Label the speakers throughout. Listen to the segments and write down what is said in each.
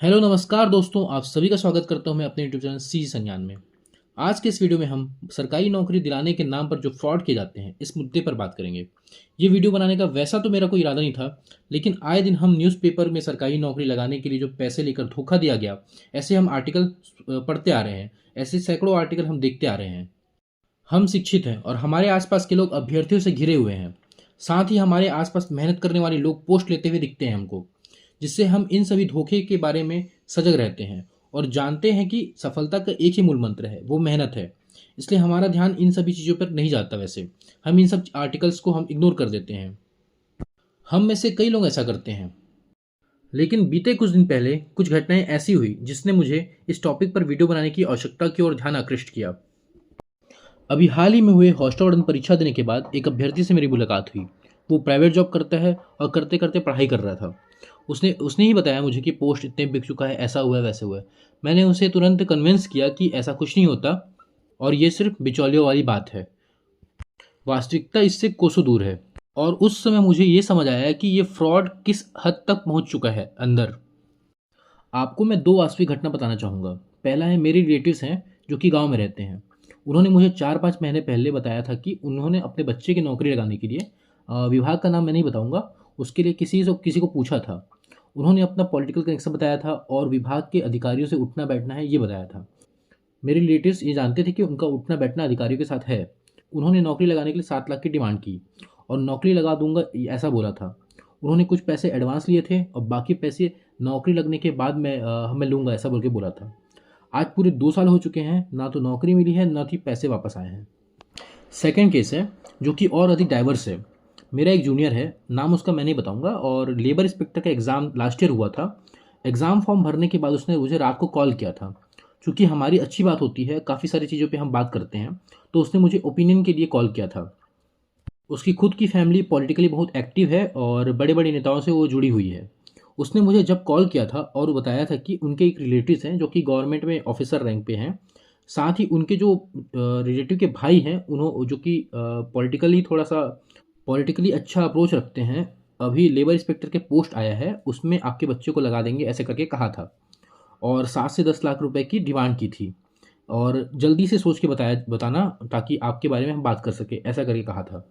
Speaker 1: Hello नमस्कार दोस्तों, आप सभी का स्वागत करता हूं मैं अपने यूट्यूब चैनल सी संज्ञान में। आज के इस वीडियो में हम सरकारी नौकरी दिलाने के नाम पर जो फ्रॉड किए जाते हैं इस मुद्दे पर बात करेंगे। ये वीडियो बनाने का वैसा तो मेरा कोई इरादा नहीं था, लेकिन आए दिन हम न्यूज़पेपर में सरकारी नौकरी लगाने के लिए जो पैसे लेकर धोखा दिया गया, ऐसे हम आर्टिकल पढ़ते आ रहे हैं। ऐसे सैकड़ों आर्टिकल हम देखते आ रहे हैं। हम शिक्षित हैं और हमारे आसपास के लोग अभ्यर्थियों से घिरे हुए हैं। साथ ही हमारे आसपास मेहनत करने वाले लोग पोस्ट लेते हुए दिखते हैं हमको, जिससे हम इन सभी धोखे के बारे में सजग रहते हैं और जानते हैं कि सफलता का एक ही मूल मंत्र है, वो मेहनत है। इसलिए हमारा ध्यान इन सभी चीज़ों पर नहीं जाता। वैसे हम इन सब आर्टिकल्स को हम इग्नोर कर देते हैं। हम में से कई लोग ऐसा करते हैं। लेकिन बीते कुछ दिन पहले कुछ घटनाएं ऐसी हुई जिसने मुझे इस टॉपिक पर वीडियो बनाने की आवश्यकता की ओर ध्यान आकृष्ट किया। अभी हाल ही में हुए हॉस्टल वार्डन परीक्षा देने के बाद एक अभ्यर्थी से मेरी मुलाकात हुई। वो प्राइवेट जॉब करता है और करते करते पढ़ाई कर रहा था। उसने उसने ही बताया मुझे कि पोस्ट इतने बिक चुका है, ऐसा हुआ है, वैसे हुआ है। मैंने उसे तुरंत कन्विंस किया कि ऐसा कुछ नहीं होता और ये सिर्फ बिचौलियों वाली बात है। वास्तविकता इससे कोसों दूर है। और उस समय मुझे ये समझ आया कि ये फ्रॉड किस हद तक पहुंच चुका है अंदर। आपको मैं दो वास्तविक घटना बताना चाहूँगा। पहला है, मेरे रिलेटिव्स हैं जो कि गांव में रहते हैं। उन्होंने मुझे 4-5 महीने पहले बताया था कि उन्होंने अपने बच्चे की नौकरी लगाने के लिए, विभाग का नाम मैं नहीं बताऊंगा, उसके लिए किसी को पूछा था। उन्होंने अपना पॉलिटिकल कनेक्शन बताया था और विभाग के अधिकारियों से उठना बैठना है ये बताया था। मेरे रिलेटिव्स ये जानते थे कि उनका उठना बैठना अधिकारियों के साथ है। उन्होंने नौकरी लगाने के लिए 7 लाख की डिमांड की और नौकरी लगा दूंगा ऐसा बोला था। उन्होंने कुछ पैसे एडवांस लिए थे और बाकी पैसे नौकरी लगने के बाद मैं लूँगा ऐसा बोल के बोला था। आज पूरे 2 साल हो चुके हैं, ना तो नौकरी मिली है ना ही पैसे वापस आए हैं। सेकंड केस है जो कि और अधिक डाइवर्स है। मेरा एक जूनियर है, नाम उसका मैं नहीं बताऊंगा, और लेबर इंस्पेक्टर का एग्ज़ाम लास्ट ईयर हुआ था। एग्ज़ाम फॉर्म भरने के बाद उसने मुझे रात को कॉल किया था। चूँकि हमारी अच्छी बात होती है, काफ़ी सारी चीज़ों पे हम बात करते हैं, तो उसने मुझे ओपिनियन के लिए कॉल किया था। उसकी खुद की फैमिली पॉलिटिकली बहुत एक्टिव है और बड़े बड़े नेताओं से वो जुड़ी हुई है। उसने मुझे जब कॉल किया था और बताया था कि उनके एक रिलेटिव्स हैं जो कि गवर्नमेंट में ऑफिसर रैंक पे हैं। साथ ही उनके जो रिलेटिव के भाई हैं, उन्हों जो कि पॉलिटिकली अच्छा अप्रोच रखते हैं, अभी लेबर इंस्पेक्टर के पोस्ट आया है, उसमें आपके बच्चे को लगा देंगे ऐसे करके कहा था। और 7 से 10 लाख रुपए की डिमांड की थी और जल्दी से सोच के बताना ताकि आपके बारे में हम बात कर सके, ऐसा करके कहा था।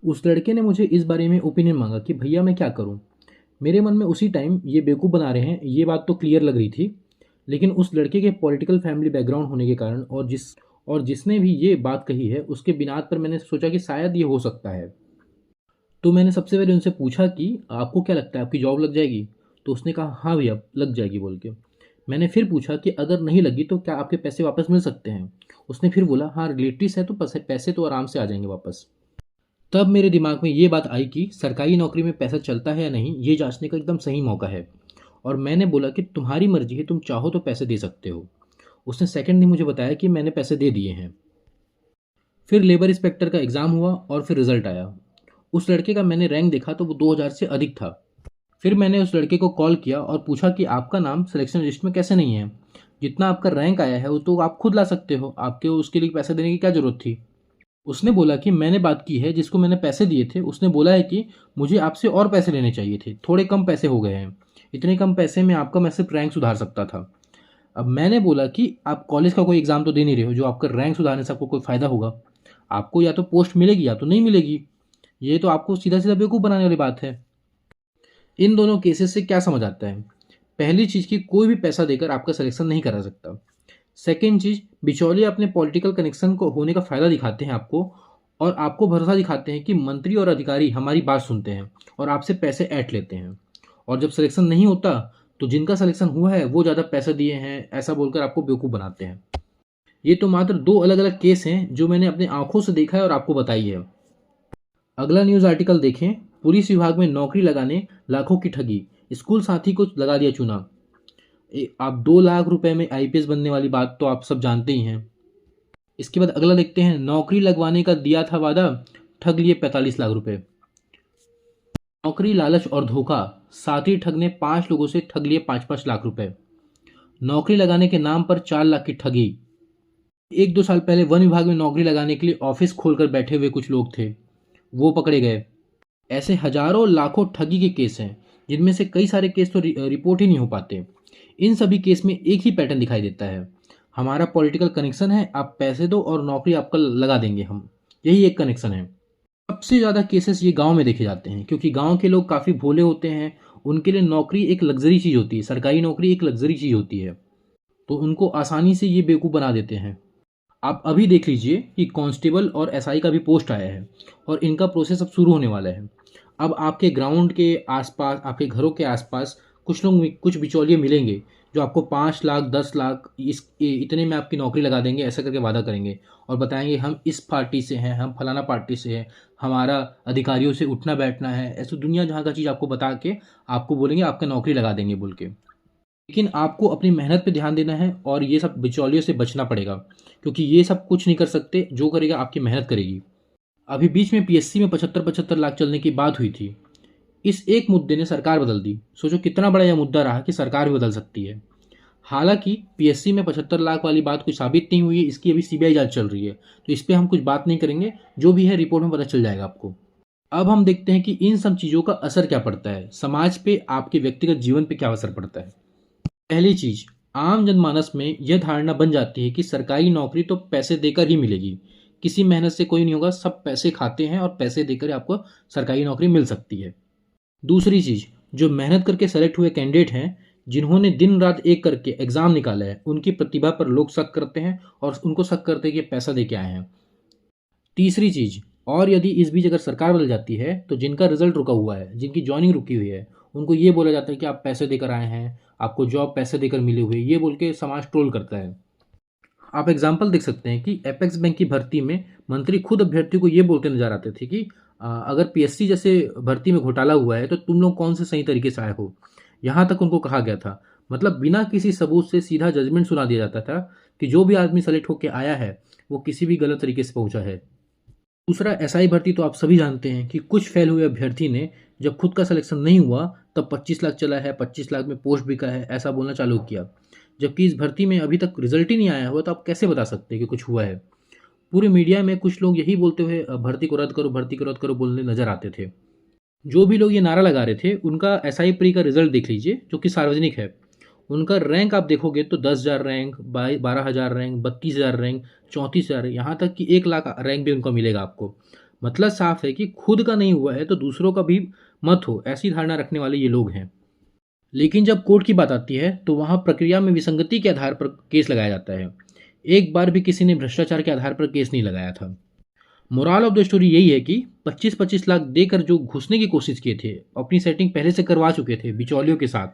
Speaker 1: उस लड़के ने मुझे इस बारे में ओपिनियन मांगा कि भैया मैं क्या करूं। मेरे मन में उसी टाइम ये बेवकूफ़ बना रहे हैं ये बात तो क्लियर लग रही थी। लेकिन उस लड़के के पॉलिटिकल फैमिली बैकग्राउंड होने के कारण और जिसने भी ये बात कही है उसके बिनात पर मैंने सोचा कि शायद ये हो सकता है। तो मैंने सबसे पहले उनसे पूछा कि आपको क्या लगता है, आपकी जॉब लग जाएगी? तो उसने कहा हाँ भैया लग जाएगी बोल के। मैंने फिर पूछा कि अगर नहीं लगी तो क्या आपके पैसे वापस मिल सकते हैं? उसने फिर बोला हाँ रिलेटिव्स है तो पैसे तो आराम से आ जाएंगे वापस। तब मेरे दिमाग में ये बात आई कि सरकारी नौकरी में पैसा चलता है या नहीं ये जांचने का एकदम सही मौका है। और मैंने बोला कि तुम्हारी मर्जी है, तुम चाहो तो पैसे दे सकते हो। उसने सेकंड दिन मुझे बताया कि मैंने पैसे दे दिए हैं। फिर लेबर इंस्पेक्टर का एग्ज़ाम हुआ और फिर रिजल्ट आया। उस लड़के का मैंने रैंक देखा तो वो 2000 से अधिक था। फिर मैंने उस लड़के को कॉल किया और पूछा कि आपका नाम सिलेक्शन लिस्ट में कैसे नहीं है? जितना आपका रैंक आया है वो तो आप खुद ला सकते हो, आपके उसके लिए पैसे देने की क्या ज़रूरत थी? उसने बोला कि मैंने बात की है जिसको मैंने पैसे दिए थे, उसने बोला है कि मुझे आपसे और पैसे लेने चाहिए थे, थोड़े कम पैसे हो गए हैं। इतने कम पैसे में आपका मैं सिर्फ रैंक सुधार सकता था। अब मैंने बोला कि आप कॉलेज का कोई एग्ज़ाम तो दे नहीं रहे हो जो आपका रैंक सुधारने से आपको कोई फ़ायदा होगा। आपको या तो पोस्ट मिलेगी या तो नहीं मिलेगी। ये तो आपको सीधा सीधा बेवकूफ़ बनाने वाली बात है। इन दोनों केसेस से क्या समझ आता है? पहली चीज़ कि कोई भी पैसा देकर आपका सिलेक्शन नहीं करा सकता। सेकेंड चीज़, बिचौलिए अपने पॉलिटिकल कनेक्शन को होने का फ़ायदा दिखाते हैं आपको, और आपको भरोसा दिखाते हैं कि मंत्री और अधिकारी हमारी बात सुनते हैं और आपसे पैसे ऐंठ लेते हैं। और जब सिलेक्शन नहीं होता तो जिनका सिलेक्शन हुआ है वो ज़्यादा पैसे दिए हैं ऐसा बोलकर आपको बेवकूफ़ बनाते हैं। ये तो मात्र दो अलग अलग केस हैं जो मैंने अपने आंखों से देखा है और आपको बताई है। अगला न्यूज़ आर्टिकल देखें, पुलिस विभाग में नौकरी लगाने लाखों की ठगी, स्कूल साथी को लगा दिया चूना। आप 2 लाख रुपए में आईपीएस बनने वाली बात तो आप सब जानते ही हैं। इसके बाद अगला देखते हैं, नौकरी लगवाने का दिया था वादा, ठग लिए 45 लाख रुपए। नौकरी, लालच और धोखा, साथी ठग ने 5 लोगों से ठग लिए 5-5 लाख रुपए। नौकरी लगाने के नाम पर 4 लाख की ठगी। 1-2 साल पहले वन विभाग में नौकरी लगाने के लिए ऑफिस खोलकर बैठे हुए कुछ लोग थे, वो पकड़े गए। ऐसे हजारों लाखों ठगी के केस हैं जिनमें से कई सारे केस तो रिपोर्ट ही नहीं हो पाते। इन सभी केस में एक ही पैटर्न दिखाई देता है। हमारा पॉलिटिकल कनेक्शन है, आप पैसे दो और नौकरी आपका लगा देंगे हम। यही एक कनेक्शन है। सबसे ज़्यादा केसेस ये गाँव में देखे जाते हैं क्योंकि गाँव के लोग काफ़ी भोले होते हैं। उनके लिए नौकरी एक लग्ज़री चीज़ होती है, सरकारी नौकरी एक लग्ज़री चीज़ होती है। तो उनको आसानी से ये बेवकूफ़ बना देते हैं। आप अभी देख लीजिए कि कांस्टेबल और एसआई का भी पोस्ट आया है और इनका प्रोसेस अब शुरू होने वाला है। अब आपके ग्राउंड के आसपास, आपके घरों के आसपास कुछ लोग कुछ बिचौलिए मिलेंगे जो आपको 5 लाख 10 लाख इतने में आपकी नौकरी लगा देंगे, ऐसा करके वादा करेंगे और बताएंगे हम इस पार्टी से हैं, हम फलाना पार्टी से हैं, हमारा अधिकारियों से उठना बैठना है, ऐसे दुनिया जहाँ का चीज़ आपको बता के आपको बोलेंगे आपका नौकरी लगा देंगे बोल के। लेकिन आपको अपनी मेहनत पे ध्यान देना है और ये सब बिचौलियों से बचना पड़ेगा क्योंकि ये सब कुछ नहीं कर सकते, जो करेगा आपकी मेहनत करेगी। अभी बीच में पीएससी में 75-75 लाख चलने की बात हुई थी। इस एक मुद्दे ने सरकार बदल दी। सोचो कितना बड़ा यह मुद्दा रहा कि सरकार भी बदल सकती है। हालांकि पीएससी में 75 लाख वाली बात कुछ साबित नहीं हुई है, इसकी अभी सीबीआई जांच चल रही है, तो इस पर हम कुछ बात नहीं करेंगे। जो भी है रिपोर्ट में पता चल जाएगा आपको। अब हम देखते हैं कि इन सब चीज़ों का असर क्या पड़ता है, समाज पे, आपके व्यक्तिगत जीवन पे क्या असर पड़ता है। पहली चीज, आम जनमानस में यह धारणा बन जाती है कि सरकारी नौकरी तो पैसे देकर ही मिलेगी, किसी मेहनत से कोई नहीं होगा, सब पैसे खाते हैं और पैसे देकर ही आपको सरकारी नौकरी मिल सकती है। दूसरी चीज, जो मेहनत करके सेलेक्ट हुए कैंडिडेट हैं, जिन्होंने दिन रात एक करके एग्जाम निकाला है, उनकी प्रतिभा पर लोग शक करते हैं और उनको शक करते हैं कि ये पैसा दे के आए हैं। तीसरी चीज, और यदि इस बीच अगर सरकार बदल जाती है तो जिनका रिजल्ट रुका हुआ है, जिनकी ज्वाइनिंग रुकी हुई है, उनको ये बोला जाता है कि आप पैसे देकर आए हैं, आपको जॉब पैसे देकर मिले हुए, ये बोल के समाज ट्रोल करता है। आप एग्जाम्पल देख सकते हैं कि एपेक्स बैंक की भर्ती में मंत्री खुद अभ्यर्थियों को ये बोलते नजर आते थे कि अगर पीएससी जैसे भर्ती में घोटाला हुआ है तो तुम लोग कौन से सही तरीके से आए हो, यहाँ तक उनको कहा गया था। मतलब बिना किसी सबूत से सीधा जजमेंट सुना दिया जाता था कि जो भी आदमी सेलेक्ट होकर आया है वो किसी भी गलत तरीके से पहुंचा है। दूसरा, एसआई भर्ती तो आप सभी जानते हैं कि कुछ फेल हुए अभ्यर्थी ने जब खुद का सिलेक्शन नहीं हुआ तब 25 लाख चला है, 25 लाख में पोस्ट बिका है, ऐसा बोलना चालू किया। जबकि इस भर्ती में अभी तक रिजल्ट ही नहीं आया हुआ, तो आप कैसे बता सकते हैं कि कुछ हुआ है। पूरे मीडिया में कुछ लोग यही बोलते हुए भर्ती को रद्द करो, भर्ती को रद्द करो बोलने नजर आते थे। जो भी लोग ये नारा लगा रहे थे उनका एसआई प्री का रिजल्ट देख लीजिए जो कि सार्वजनिक है। उनका रैंक आप देखोगे तो 10,000 रैंक, 12,000 रैंक, 32,000 रैंक, 34,000, यहाँ तक कि 1 लाख रैंक भी उनका मिलेगा आपको। मतलब साफ है कि खुद का नहीं हुआ है तो दूसरों का भी मत हो, ऐसी धारणा रखने वाले ये लोग हैं। लेकिन जब कोर्ट की बात आती है तो वहाँ प्रक्रिया में विसंगति के आधार पर केस लगाया जाता है। एक बार भी किसी ने भ्रष्टाचार के आधार पर केस नहीं लगाया था। मोरल ऑफ द स्टोरी यही है कि 25-25 लाख देकर जो घुसने की कोशिश किए थे, अपनी सेटिंग पहले से करवा चुके थे बिचौलियों के साथ,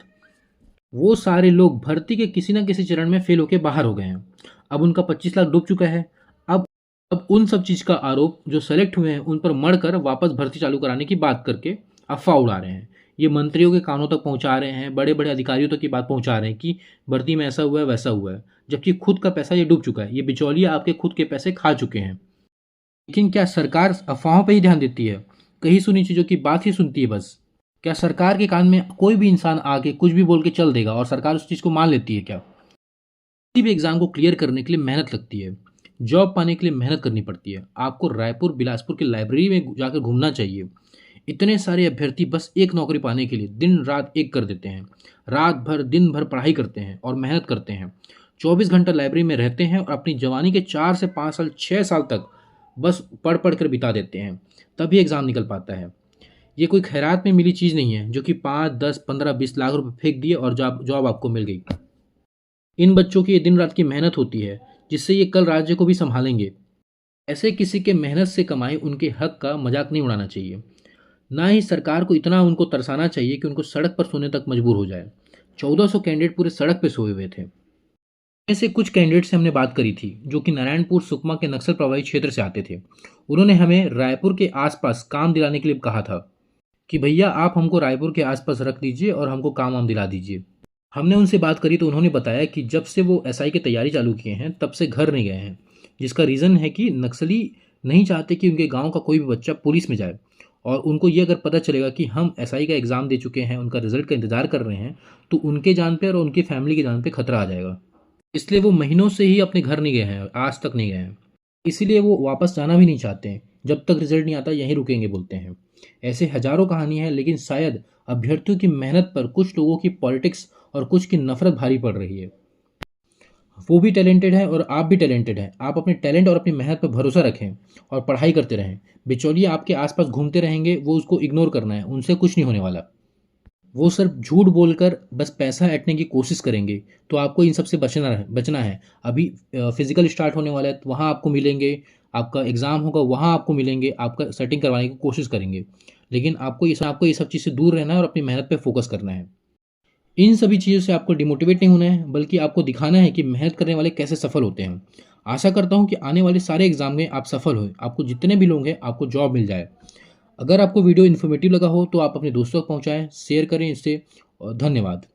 Speaker 1: वो सारे लोग भर्ती के किसी न किसी चरण में फेल होकर बाहर हो गए हैं। अब उनका 25 लाख डूब चुका है। अब उन सब चीज़ का आरोप जो सेलेक्ट हुए हैं उन पर मढ़कर वापस भर्ती चालू कराने की बात करके अफवाह उड़ा रहे हैं। ये मंत्रियों के कानों तक पहुंचा रहे हैं, बड़े बड़े अधिकारियों तक की बात पहुंचा रहे हैं कि भर्ती में ऐसा हुआ है वैसा हुआ है, जबकि खुद का पैसा ये डूब चुका है। ये बिचौलिया आपके खुद के पैसे खा चुके हैं। लेकिन क्या सरकार अफवाहों पर ही ध्यान देती है, कहीं सुनी चीज़ों की बात ही सुनती है बस? क्या सरकार के कान में कोई भी इंसान आके कुछ भी बोल के चल देगा और सरकार उस चीज़ को मान लेती है क्या? किसी भी एग्ज़ाम को क्लियर करने के लिए मेहनत लगती है, जॉब पाने के लिए मेहनत करनी पड़ती है। आपको रायपुर, बिलासपुर की लाइब्रेरी में जाकर घूमना चाहिए। इतने सारे अभ्यर्थी बस एक नौकरी पाने के लिए दिन रात एक कर देते हैं। रात भर, दिन भर पढ़ाई करते हैं और मेहनत करते हैं। 24 घंटा लाइब्रेरी में रहते हैं और अपनी जवानी के 4 से 5 साल, 6 साल तक बस पढ़ कर बिता देते हैं। तभी एग्ज़ाम निकल पाता है। ये कोई खैरात में मिली चीज़ नहीं है जो कि 5, 10, 15, 20 लाख रुपए फेंक दिए और जॉब आपको मिल गई। इन बच्चों की ये दिन रात की मेहनत होती है जिससे ये कल राज्य को भी संभालेंगे। ऐसे किसी के मेहनत से कमाए उनके हक का मजाक नहीं उड़ाना चाहिए। ना ही सरकार को इतना उनको तरसाना चाहिए कि उनको सड़क पर सोने तक मजबूर हो जाए। 1400 कैंडिडेट पूरे सड़क पर सोए हुए थे। ऐसे कुछ कैंडिडेट से हमने बात करी थी जो कि नारायणपुर सुकमा के नक्सल प्रभावित क्षेत्र से आते थे। उन्होंने हमें रायपुर के आसपास काम दिलाने के लिए कहा था कि भैया आप हमको रायपुर के आसपास रख दीजिए और हमको काम वाम दिला दीजिए। हमने उनसे बात करी तो उन्होंने बताया कि जब से वो एसआई की तैयारी चालू किए हैं तब से घर नहीं गए हैं, जिसका रीज़न है कि नक्सली नहीं चाहते कि उनके गांव का कोई भी बच्चा पुलिस में जाए। और उनको ये अगर पता चलेगा कि हम एसआई का एग्ज़ाम दे चुके हैं, उनका रिजल्ट का इंतज़ार कर रहे हैं, तो उनके जान पे और उनकी फैमिली की जान पे खतरा आ जाएगा। इसलिए वो महीनों से ही अपने घर नहीं गए हैं, आज तक नहीं गए हैं। इसीलिए वो वापस जाना भी नहीं चाहते हैं, जब तक रिजल्ट नहीं आता यहीं रुकेंगे बोलते हैं। ऐसे हजारों कहानी हैं, लेकिन शायद अभ्यर्थियों की मेहनत पर कुछ लोगों की पॉलिटिक्स और कुछ की नफ़रत भारी पड़ रही है। वो भी टैलेंटेड है और आप भी टैलेंटेड हैं। आप अपने टैलेंट और अपनी मेहनत पर भरोसा रखें और पढ़ाई करते रहें। बिचौलिए आपके आस-पास घूमते रहेंगे, वो उसको इग्नोर करना है, उनसे कुछ नहीं होने वाला। वो सिर्फ झूठ बोलकर बस पैसा ऐंठने की कोशिश करेंगे, तो आपको इन सब से बचना है। अभी फिज़िकल स्टार्ट होने वाला है, तो वहाँ आपको मिलेंगे, आपका एग्ज़ाम होगा, वहाँ आपको मिलेंगे, आपका सेटिंग करवाने की कोशिश करेंगे। लेकिन आपको ये सब चीज़ से दूर रहना है और अपनी मेहनत पे फ़ोकस करना है। इन सभी चीज़ों से आपको डिमोटिवेट नहीं होना है, बल्कि आपको दिखाना है कि मेहनत करने वाले कैसे सफल होते हैं। आशा करता हूँ कि आने वाले सारे एग्ज़ाम में आप सफल हों, आपको जितने भी लोग हैं, आपको जॉब मिल जाए। अगर आपको वीडियो इन्फॉर्मेटिव लगा हो, तो आप अपने दोस्तों तक पहुँचाएँ, शेयर करें इसे। धन्यवाद।